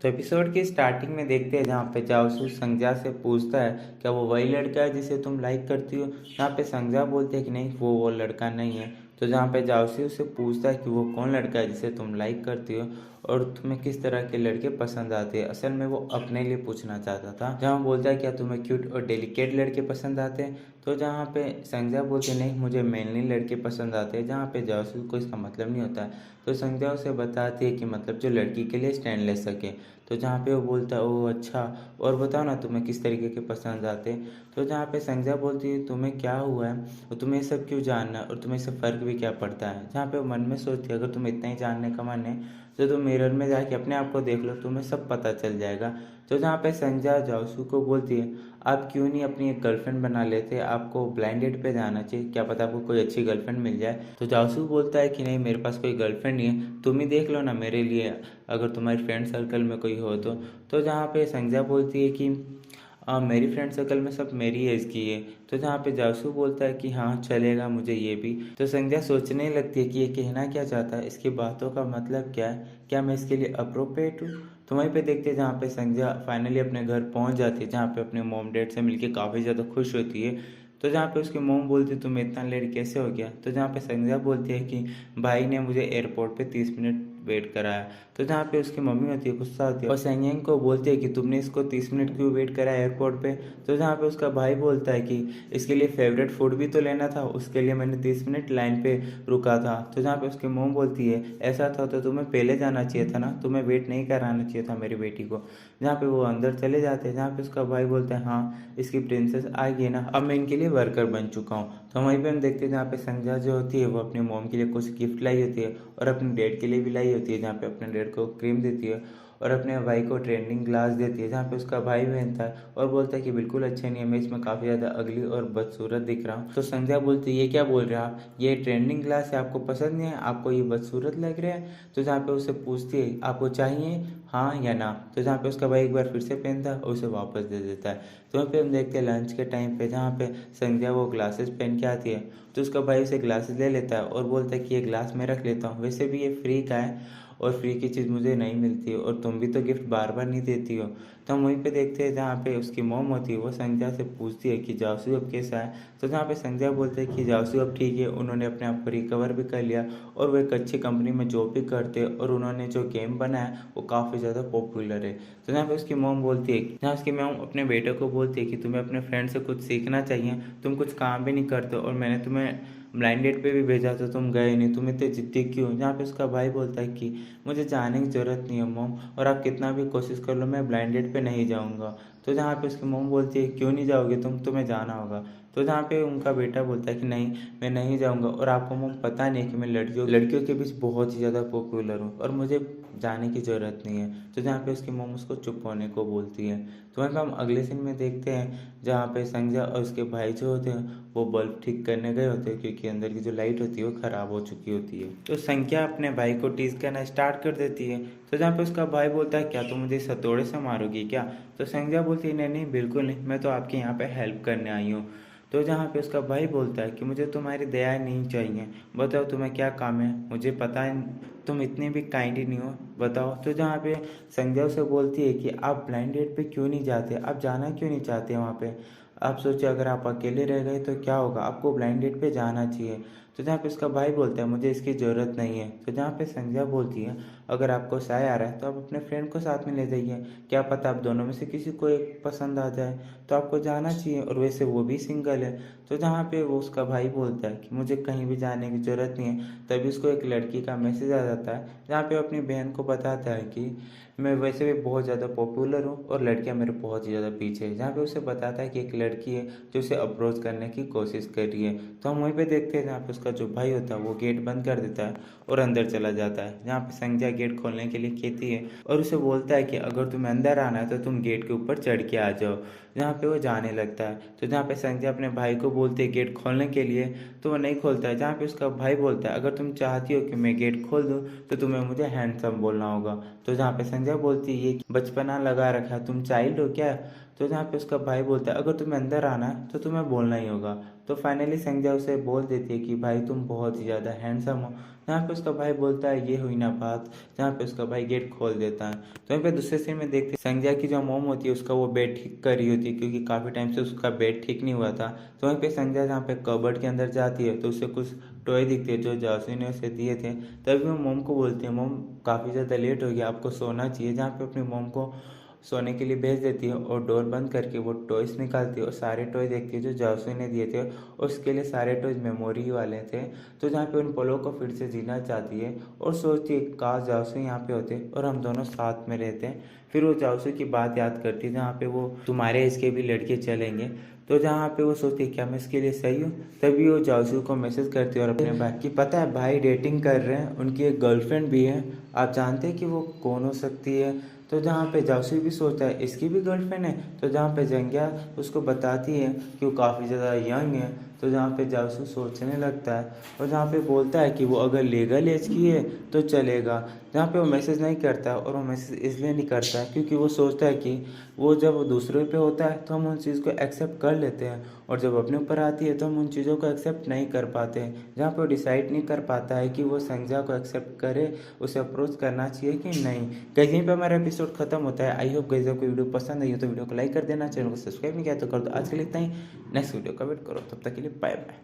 तो एपिसोड की स्टार्टिंग में देखते हैं जहाँ पे जासूस संज्ञा से पूछता है क्या वो वही लड़का है जिसे तुम लाइक करती हो। जहाँ पे संज्ञा बोलती है कि नहीं वो लड़का नहीं है। तो जहाँ पे जासूस उससे पूछता है कि वो कौन लड़का है जिसे तुम लाइक करती हो और तुम्हें किस तरह के लड़के पसंद आते हैं। असल में वो अपने लिए पूछना चाहता था। जहाँ बोलता है क्या तुम्हें क्यूट और डेलिकेट लड़के पसंद आते हैं। तो जहाँ पे संज्ञा बोलती है नहीं मुझे मेनली लड़के पसंद आते हैं। जहाँ पे जासूस को इसका मतलब नहीं होता है। तो संज्ञा उसे बताती है कि मतलब जो लड़की के लिए स्टैंड ले सके। तो जहाँ पे वो बोलता है ओह अच्छा, और बताओ ना तुम्हें किस तरीके के पसंद आते। तो जहाँ पे संज्ञा बोलती है तुम्हें क्या हुआ है और तुम्हें ये सब क्यों जानना है और तुम्हें इससे फ़र्क भी क्या पड़ता है। जहाँ पे वो मन में सोचती है अगर तुम्हें इतना ही जानने का मन है तो तुम मिरर में जाके अपने आप को देख लो, तुम्हें सब पता चल जाएगा। तो जहाँ पे संज्ञा जासू को बोलती है आप क्यों नहीं अपनी एक गर्लफ्रेंड बना लेते, आपको ब्लाइंड डेट पे जाना चाहिए, क्या पता आपको कोई अच्छी गर्लफ्रेंड मिल जाए। तो जासू बोलता है कि नहीं मेरे पास कोई गर्लफ्रेंड नहीं है, तुम ही देख लो ना मेरे लिए अगर तुम्हारी फ्रेंड सर्कल में कोई हो तो। तो जहाँ पे संज्ञा बोलती है कि मेरी फ्रेंड सर्कल में सब मेरी एज की है। तो जहाँ पे जासू बोलता है कि हाँ चलेगा मुझे ये भी। तो संज्ञा सोचने लगती है कि ये कहना क्या चाहता है, इसकी बातों का मतलब क्या है, क्या मैं इसके लिए अप्रोप्रिएट हूँ। तो वहीं पे देखते हैं जहाँ पे संज्ञा फाइनली अपने घर पहुँच जाती है, जहाँ पे अपने मॉम डैड से मिलके काफ़ी ज़्यादा खुश होती है। तो जहाँ पे उसकी मॉम बोलती है तुम इतना लेट कैसे हो गया। तो जहाँ पे संज्ञा बोलती है कि भाई ने मुझे एयरपोर्ट पे 30 मिनट वेट कराया। तो जहाँ पे उसकी मम्मी होती है गुस्सा होती है और संज्ञा को बोलती है कि तुमने इसको 30 मिनट क्यों वेट कराया एयरपोर्ट पे। तो जहाँ पे उसका भाई बोलता है कि इसके लिए फेवरेट फूड भी तो लेना था, उसके लिए मैंने 30 मिनट लाइन पे रुका था। तो जहाँ पे उसकी मॉम बोलती है ऐसा था तो तुम्हें पहले जाना चाहिए था ना, तुम्हें वेट नहीं कराना चाहिए था मेरी बेटी को। जहाँ पे वो अंदर चले जाते हैं, जहाँ पे उसका भाई बोलता है हाँ इसकी प्रिंसेस आ गई ना, अब मैं इनके लिए वर्कर बन चुका हूँ। तो वहीं पे हम देखते हैं जहाँ पे संध्या जो होती है वो अपनी मॉम के लिए कुछ गिफ्ट लाई होती है और अपने डैड के लिए भी लाई होती है। जहाँ पे अपने डैड को क्रीम देती है और अपने भाई को ट्रेंडिंग ग्लास देती है। जहाँ पे उसका भाई पहनता है और बोलता है कि बिल्कुल अच्छे नहीं है, मैं इसमें काफ़ी ज़्यादा अगली और बदसूरत दिख रहा हूँ। तो संध्या बोलती है ये क्या बोल रहे हैं आप, ये ट्रेंडिंग ग्लास है आपको पसंद नहीं है, आपको ये बदसूरत लग रहा है। तो जहाँ पे उसे पूछती है आपको चाहिए हाँ या ना। तो जहाँ पे उसका भाई एक बार फिर से पहनता है और उसे वापस दे देता है। तो वहीं पे हम देखते हैं लंच के टाइम पे जहाँ पे संध्या वो ग्लासेस पहन के आती है। तो उसका भाई उसे ग्लासेस ले लेता है और बोलता है कि ये ग्लास मैं रख लेता हूँ, वैसे भी ये फ्री का है और फ्री की चीज़ मुझे नहीं मिलती है और तुम भी तो गिफ्ट बार बार नहीं देती हो। तो हम वहीं पे देखते हैं जहाँ पे उसकी मॉम होती है वो संध्या से पूछती है कि जासू अब कैसा है। तो जहाँ पे संध्या बोलते हैं कि जासू अब ठीक है, उन्होंने अपने आप को रिकवर भी कर लिया और वो एक अच्छी कंपनी में जॉब भी करते हैं और उन्होंने जो गेम बनाया वो काफ़ी ज़्यादा पॉपुलर है। तो जहाँ पे उसकी मॉम बोलती है, जहाँ उसकी मॉम अपने बेटे को बोलती है कि तुम्हें अपने फ्रेंड से कुछ सीखना चाहिए, तुम कुछ काम भी नहीं करते और मैंने तुम्हें ब्लाइंड डेट पे भी भेजा तो तुम गए नहीं, तुम इतने जिद्दी क्यों। जहाँ पे उसका भाई बोलता है कि मुझे जाने की ज़रूरत नहीं है मॉम, और आप कितना भी कोशिश कर लो मैं ब्लाइंड डेट पे नहीं जाऊँगा। तो जहाँ पे उसकी मॉम बोलती है क्यों नहीं जाओगे तुम, तुम्हें जाना होगा। तो जहाँ पे उनका बेटा बोलता है कि नहीं मैं नहीं जाऊँगा और आपको मॉम पता नहीं है कि मैं लड़कियों लड़कियों के बीच बहुत ही ज़्यादा पॉपुलर हूँ और मुझे जाने की ज़रूरत नहीं है। तो जहाँ पे उसकी मॉम उसको चुप होने को बोलती है। तो वहीं पे हम अगले सीन में देखते हैं जहाँ पे संध्या और उसके भाई जो होते हैं वो बल्ब ठीक करने गए होते हैं क्योंकि अंदर की जो लाइट होती है वो ख़राब हो चुकी होती है। तो संख्या अपने भाई को टीज करना स्टार्ट कर देती है। तो जहाँ पे उसका भाई बोलता है क्या तुम मुझे इस हथौड़े से मारोगी क्या। तो संध्या बोलती है नहीं नहीं बिल्कुल नहीं, मैं तो आपके यहाँ पे हेल्प करने आई हूँ। तो जहाँ पे उसका भाई बोलता है कि मुझे तुम्हारी दया नहीं चाहिए, बताओ तुम्हें क्या काम है, मुझे पता है तुम इतने भी काइंड ही नहीं हो, बताओ। तो जहाँ पे संध्या उसे बोलती है कि आप ब्लाइंड डेट पे क्यों नहीं जाते, आप जाना क्यों नहीं चाहते वहाँ पे, आप सोचिए अगर आप अकेले रह गए तो क्या होगा, आपको ब्लाइंड डेट पे जाना चाहिए। तो जहाँ पे उसका भाई बोलता है मुझे इसकी ज़रूरत नहीं है। तो जहाँ पे संध्या बोलती है अगर आपको साय आ रहा है तो आप अपने फ्रेंड को साथ में ले जाइए, क्या पता आप दोनों में से किसी को एक पसंद आ जाए, तो आपको जाना चाहिए और वैसे वो भी सिंगल है। तो जहाँ पे वो उसका भाई बोलता है कि मुझे कहीं भी जाने की ज़रूरत नहीं है, तभी उसको एक लड़की का मैसेज आ जाता है जहाँ पे अपनी बहन को बताता है कि मैं वैसे भी बहुत ज़्यादा पॉपुलर हूँ और लड़कियाँ मेरे बहुत ही ज़्यादा पीछे है। जहाँ पे उसे बताता है कि एक लड़की है जो उसे अप्रोच करने की कोशिश कर रही है। तो हम वहीं पे देखते हैं जहाँ पे उसका जो भाई होता है वो गेट बंद कर देता है और अंदर चला जाता है। जहाँ पे संध्या गेट खोलने के लिए कहती है और उसे बोलता है कि अगर तुम्हें अंदर आना है तो तुम गेट के ऊपर चढ़ के आ जाओ। जहाँ पे वो जाने लगता है। तो जहाँ पे संध्या अपने भाई को बोलती है गेट खोलने के लिए तो वो नहीं खोलता है। जहाँ पे उसका भाई बोलता है अगर तुम चाहती हो कि मैं गेट खोल दूँ तो तुम्हें मुझे हैंडसम बोलना होगा। तो जहाँ पे संध्या बोलती है ये बचपना लगा रखा है, तुम चाइल्ड हो क्या। तो जहाँ पे उसका भाई बोलता है अगर तुम्हें अंदर आना है तो तुम्हें बोलना ही होगा, तो फाइनली संध्या उसे बोल देती है कि भाई तुम बहुत ही ज़्यादा हैंडसम हो। जहाँ पे उसका भाई बोलता है ये हुई ना बात, जहाँ पे उसका भाई गेट खोल देता है। तो वहीं पे दूसरे सीन में देखते हैं संध्या की जो मोम होती है उसका वो बेड ठीक कर रही होती है, क्योंकि काफ़ी टाइम से उसका बेड ठीक नहीं हुआ था। तो वहीं पे संध्या जहाँ पे कबर्ड के अंदर जाती है तो उसे कुछ टॉय दिखते हैं जो जासू ने उसे दिए थे। तभी वो मोम को बोलती है मोम काफ़ी ज़्यादा लेट हो गया, आपको सोना चाहिए। जहाँ पे अपनी मोम को सोने के लिए भेज देती है और डोर बंद करके वो टॉयस निकालती है और सारे टॉय देखती है जो जासू ने दिए थे, और उसके लिए सारे टॉयज मेमोरी वाले थे। तो जहाँ पे उन पलों को फिर से जीना चाहती है और सोचती है काश जासू यहाँ पे होते और हम दोनों साथ में रहते। फिर वो जासू की बात याद करती है जहाँ पे वो तुम्हारे एज के भी लड़के चलेंगे। तो जहाँ पे वो सोचती है क्या मैं इसके लिए सही हूँ। तभी वो जासू को मैसेज करती है और अपने भाई की पता है भाई डेटिंग कर रहे हैं, उनकी एक गर्लफ्रेंड भी है। आप जानते हैं कि वो कौन हो सकती है। तो जहाँ पे जासू भी सोचता है इसकी भी गर्लफ्रेंड है। तो जहाँ पे जंगिया उसको बताती है कि वो काफ़ी ज़्यादा यंग है। तो जहाँ पे जासू सोचने लगता है और जहाँ पे बोलता है कि वो अगर लीगल एज की है तो चलेगा। जहाँ पे वो मैसेज नहीं करता है, और वो मैसेज इसलिए नहीं करता है क्योंकि वो सोचता है कि वो जब दूसरों पे होता है तो हम उन चीज़ को एक्सेप्ट कर लेते हैं, और जब अपने ऊपर आती है तो हम उन चीज़ों को एक्सेप्ट नहीं कर पाते हैं। जहाँ पे वो डिसाइड नहीं कर पाता है कि वो संध्या को एक्सेप्ट करे, उसे अप्रोच करना चाहिए कि नहीं। कहीं पे हमारा एपिसोड खत्म होता है। आई होप गाइस आपको वीडियो पसंद आई हो तो वीडियो को लाइक कर देना, चैनल को सब्सक्राइब नहीं किया तो कर दो। आज के लिए इतना ही, नेक्स्ट वीडियो का वेट करो, तब तक के लिए बाय बाय।